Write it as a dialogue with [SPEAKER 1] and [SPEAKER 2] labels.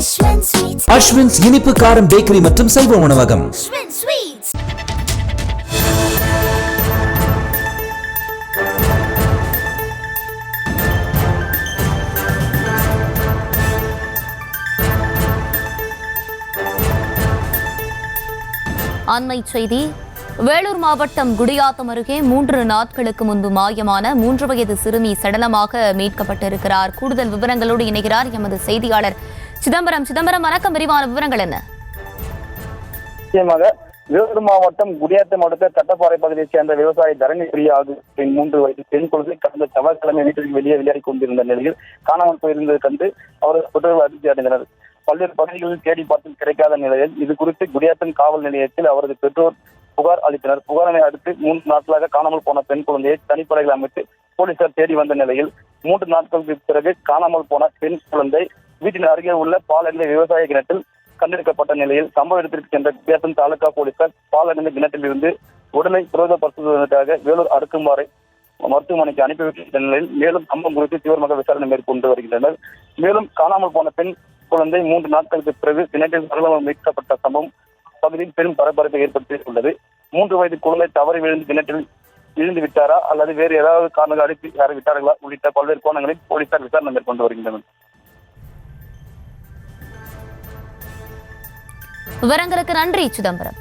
[SPEAKER 1] அஸ்வின்ஸ் இனிப்பு காரம் பேக்கரி மற்றும் செல்வ உணவகம்.
[SPEAKER 2] அண்மை செய்தி. வேலூர் மாவட்டம் குடியாத்தம் அருகே 3 நாட்களுக்கு முன்பு மாயமான 3 வயது சிறுமி சடலமாக மீட்கப்பட்டிருக்கிறார். கூடுதல் விவரங்களோடு இணைகிறார் எமது செய்தியாளர் சிதம்பரம். வணக்கம். விரிவான விவரங்கள் என்ன?
[SPEAKER 3] வேலூர் மாவட்டம் குடியாத்தம் அடுத்த கட்டப்பாறை பகுதியைச் சேர்ந்த விவசாயி தரணி பிரியா ஆகியோரின் 3 வயது பெண் குழந்தை கடந்த செவ்வாய்க்கிழமை வீட்டிற்கு வெளியே விளையாடி கொண்டிருந்த நிலையில் காணாமல் போயிருந்ததை கண்டு அவரது பெற்றோர்கள் அதிர்ச்சி அடைந்தனர். பல்வேறு பகுதிகளில் தேடி பார்த்து கிடைக்காத நிலையில் இது குறித்து குடியாத்தம் காவல் நிலையத்தில் அவரது பெற்றோர் புகார் அளித்தனர். புகாரினை அடுத்து 3 நாட்களாக காணாமல் போன பெண் குழந்தையை தனிப்படைகள் அமைத்து போலீசார் தேடி வந்த நிலையில் 3 நாட்களுக்கு பிறகு காணாமல் போன பெண் குழந்தை வீட்டின் அருகே உள்ள பாலடைந்த விவசாய கிணற்றில் கண்டெடுக்கப்பட்ட நிலையில் சம்பவ இடத்திற்கு சென்ற குடியாத்தம் தாலுகா போலீசார் பாலடைந்த கிணற்றில் இருந்து உடலை பிரேத பரிசோதனைக்காக வேலூர் அடுக்குமாறை மருத்துவமனைக்கு அனுப்பி வைத்த நிலையில் மேலும் சம்பவம் குறித்து தீவிரமாக விசாரணை மேற்கொண்டு வருகின்றனர். மேலும் காணாமல் போன பெண் குழந்தை 3 நாட்களுக்கு பிறகு கிணற்றில் சடலமாக மீட்கப்பட்ட சம்பவம் பகுதியில் பெரும் பரபரப்பை ஏற்படுத்தியுள்ளது. 3 வயது குழந்தை தவறி விழுந்து கிணற்றில் விழுந்து விட்டாரா அல்லது வேறு ஏதாவது காரணங்கள் அடித்து யாரை விட்டார்களா உள்ளிட்ட பல்வேறு கோணங்களில் போலீசார் விசாரணை மேற்கொண்டு வருகின்றனர்.
[SPEAKER 2] விவரங்களுக்கு நன்றி சிதம்பரம்.